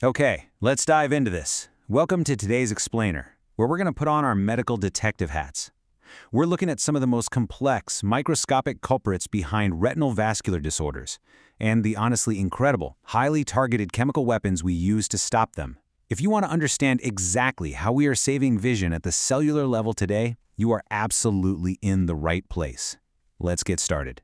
Okay, let's dive into this. Welcome to today's Explainer, where we're going to put on our medical detective hats. We're looking at some of the most complex, microscopic culprits behind retinal vascular disorders, and the honestly incredible, highly targeted chemical weapons we use to stop them. If you want to understand exactly how we are saving vision at the cellular level today, you are absolutely in the right place. Let's get started.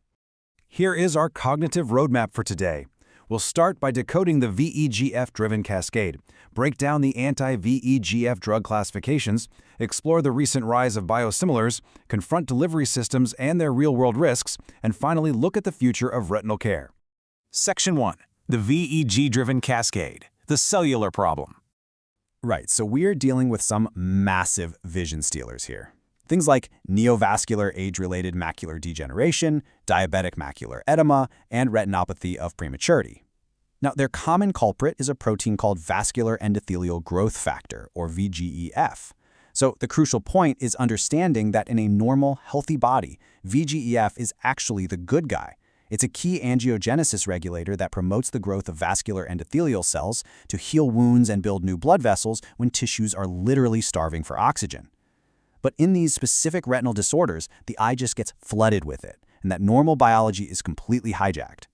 Here is our cognitive roadmap for today. We'll start by decoding the VEGF-driven cascade, break down the anti-VEGF drug classifications, explore the recent rise of biosimilars, confront delivery systems and their real-world risks, and finally look at the future of retinal care. Section 1. The VEG-driven cascade, the cellular problem. Right, so we're dealing with some massive vision stealers here. Things like neovascular age-related macular degeneration, diabetic macular edema, and retinopathy of prematurity. Now, their common culprit is a protein called vascular endothelial growth factor, or VEGF. So the crucial point is understanding that in a normal, healthy body, VEGF is actually the good guy. It's a key angiogenesis regulator that promotes the growth of vascular endothelial cells to heal wounds and build new blood vessels when tissues are literally starving for oxygen. But in these specific retinal disorders, the eye just gets flooded with it, and that normal biology is completely hijacked.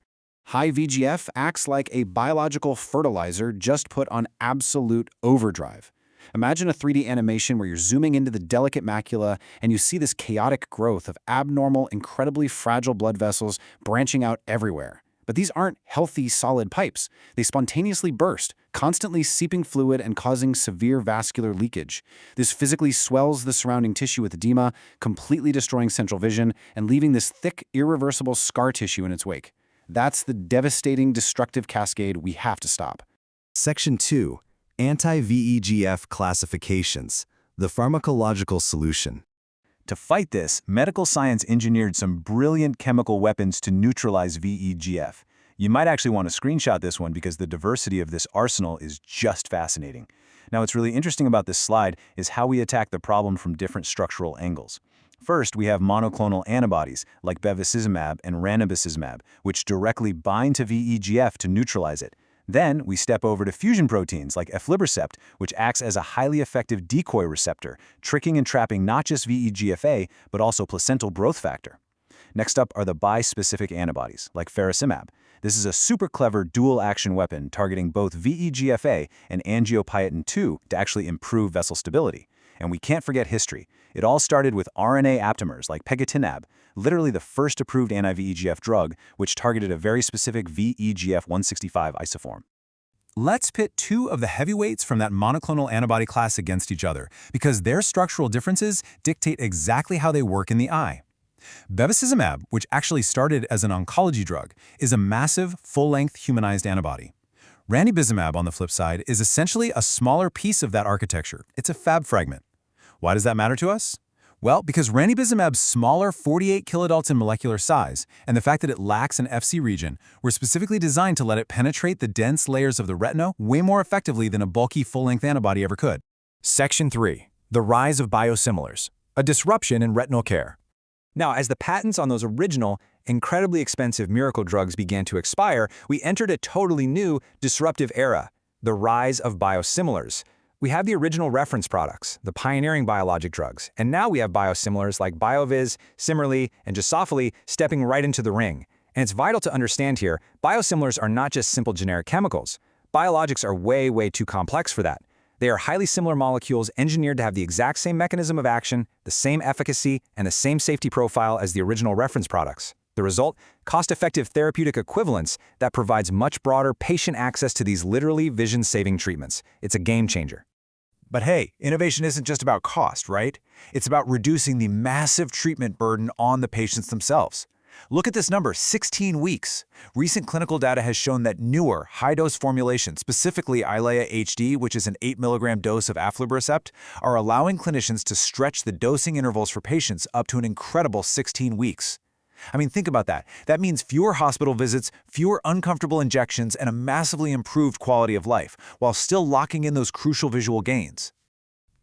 High VEGF acts like a biological fertilizer just put on absolute overdrive. Imagine a 3D animation where you're zooming into the delicate macula and you see this chaotic growth of abnormal, incredibly fragile blood vessels branching out everywhere. But these aren't healthy, solid pipes. They spontaneously burst, constantly seeping fluid and causing severe vascular leakage. This physically swells the surrounding tissue with edema, completely destroying central vision and leaving this thick, irreversible scar tissue in its wake. That's the devastating, destructive cascade we have to stop. Section 2. Anti-VEGF classifications, the pharmacological solution. To fight this, medical science engineered some brilliant chemical weapons to neutralize VEGF. You might actually want to screenshot this one because the diversity of this arsenal is just fascinating. Now, what's really interesting about this slide is how we attack the problem from different structural angles. First, we have monoclonal antibodies like bevacizumab and ranibizumab, which directly bind to VEGF to neutralize it. Then, we step over to fusion proteins like aflibercept, which acts as a highly effective decoy receptor, tricking and trapping not just VEGF-A, but also placental growth factor. Next up are the bispecific antibodies, like faricimab. This is a super clever dual-action weapon targeting both VEGF-A and angiopoietin-2 to actually improve vessel stability. And we can't forget history. It all started with RNA aptamers like pegotinib, literally the first approved anti-VEGF drug, which targeted a very specific VEGF-165 isoform. Let's pit two of the heavyweights from that monoclonal antibody class against each other, because their structural differences dictate exactly how they work in the eye. Bevacizumab, which actually started as an oncology drug, is a massive, full-length humanized antibody. Ranibizumab, on the flip side, is essentially a smaller piece of that architecture. It's a Fab fragment. Why does that matter to us? Well, because ranibizumab's smaller 48 kilodalton in molecular size and the fact that it lacks an FC region were specifically designed to let it penetrate the dense layers of the retina way more effectively than a bulky full-length antibody ever could. Section 3. The rise of biosimilars, a disruption in retinal care. Now, as the patents on those original, incredibly expensive miracle drugs began to expire, we entered a totally new, disruptive era, the rise of biosimilars. We have the original reference products, the pioneering biologic drugs, and now we have biosimilars like Biovis, Cimerli, and Josafili stepping right into the ring. And it's vital to understand here, biosimilars are not just simple generic chemicals. Biologics are way too complex for that. They are highly similar molecules engineered to have the exact same mechanism of action, the same efficacy, and the same safety profile as the original reference products. The result? Cost-effective therapeutic equivalence that provides much broader patient access to these literally vision-saving treatments. It's a game changer. But hey, innovation isn't just about cost, right? It's about reducing the massive treatment burden on the patients themselves. Look at this number, 16 weeks. Recent clinical data has shown that newer, high-dose formulations, specifically Eylea HD, which is an 8 milligram dose of aflibercept, are allowing clinicians to stretch the dosing intervals for patients up to an incredible 16 weeks. I mean, think about that. That means fewer hospital visits, fewer uncomfortable injections, and a massively improved quality of life, while still locking in those crucial visual gains.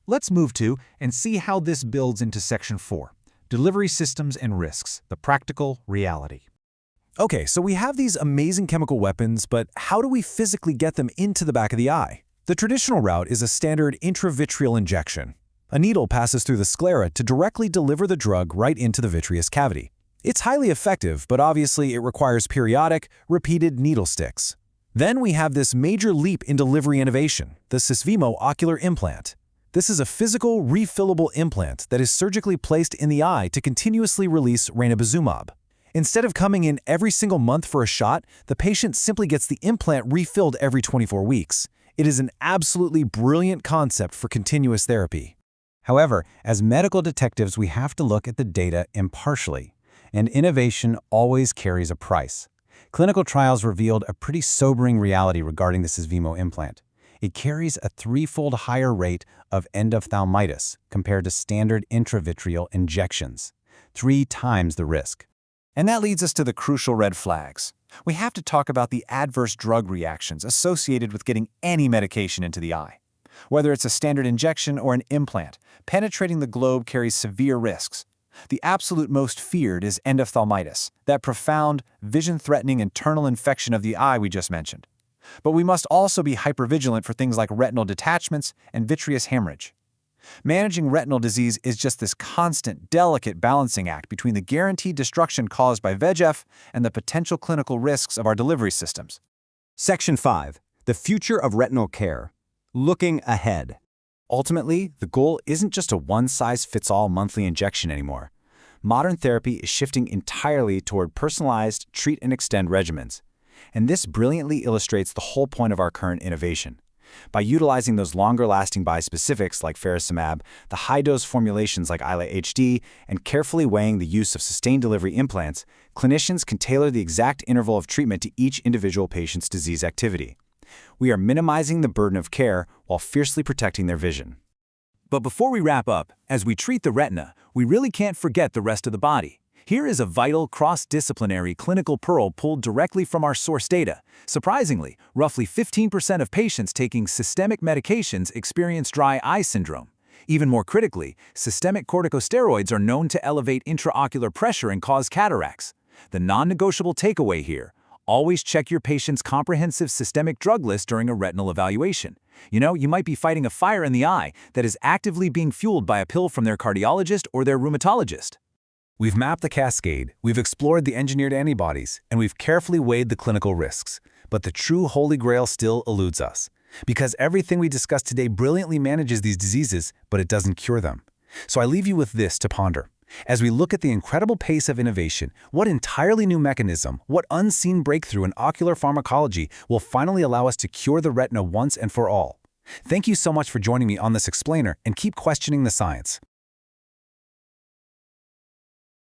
Let's move to and see how this builds into Section 4, Delivery Systems and Risks, the Practical Reality. Okay, so we have these amazing chemical weapons, but how do we physically get them into the back of the eye? The traditional route is a standard intravitreal injection. A needle passes through the sclera to directly deliver the drug right into the vitreous cavity. It's highly effective, but obviously it requires periodic, repeated needle sticks. Then we have this major leap in delivery innovation, the Susvimo ocular implant. This is a physical, refillable implant that is surgically placed in the eye to continuously release ranibizumab. Instead of coming in every single month for a shot, the patient simply gets the implant refilled every 24 weeks. It is an absolutely brilliant concept for continuous therapy. However, as medical detectives, we have to look at the data impartially, and innovation always carries a price. Clinical trials revealed a pretty sobering reality regarding the Susvimo implant. It carries a threefold higher rate of endophthalmitis compared to standard intravitreal injections, 3 times the risk. And that leads us to the crucial red flags. We have to talk about the adverse drug reactions associated with getting any medication into the eye. Whether it's a standard injection or an implant, penetrating the globe carries severe risks. The absolute most feared is endophthalmitis, that profound, vision-threatening internal infection of the eye we just mentioned. But we must also be hypervigilant for things like retinal detachments and vitreous hemorrhage. Managing retinal disease is just this constant, delicate balancing act between the guaranteed destruction caused by VEGF and the potential clinical risks of our delivery systems. Section 5. The future of retinal care. Looking ahead. Ultimately, the goal isn't just a one-size-fits-all monthly injection anymore. Modern therapy is shifting entirely toward personalized treat-and-extend regimens. And this brilliantly illustrates the whole point of our current innovation. By utilizing those longer-lasting bispecifics like faricimab, the high-dose formulations like Eylea HD, and carefully weighing the use of sustained delivery implants, clinicians can tailor the exact interval of treatment to each individual patient's disease activity. We are minimizing the burden of care while fiercely protecting their vision. But before we wrap up, as we treat the retina, we really can't forget the rest of the body. Here is a vital, cross-disciplinary clinical pearl pulled directly from our source data. Surprisingly, roughly 15% of patients taking systemic medications experience dry eye syndrome. Even more critically, systemic corticosteroids are known to elevate intraocular pressure and cause cataracts. The non-negotiable takeaway here: always check your patient's comprehensive systemic drug list during a retinal evaluation. You might be fighting a fire in the eye that is actively being fueled by a pill from their cardiologist or their rheumatologist. We've mapped the cascade, we've explored the engineered antibodies, and we've carefully weighed the clinical risks. But the true holy grail still eludes us. Because everything we discussed today brilliantly manages these diseases, but it doesn't cure them. So I leave you with this to ponder. As we look at the incredible pace of innovation, what entirely new mechanism, what unseen breakthrough in ocular pharmacology will finally allow us to cure the retina once and for all? Thank you so much for joining me on this explainer, and keep questioning the science.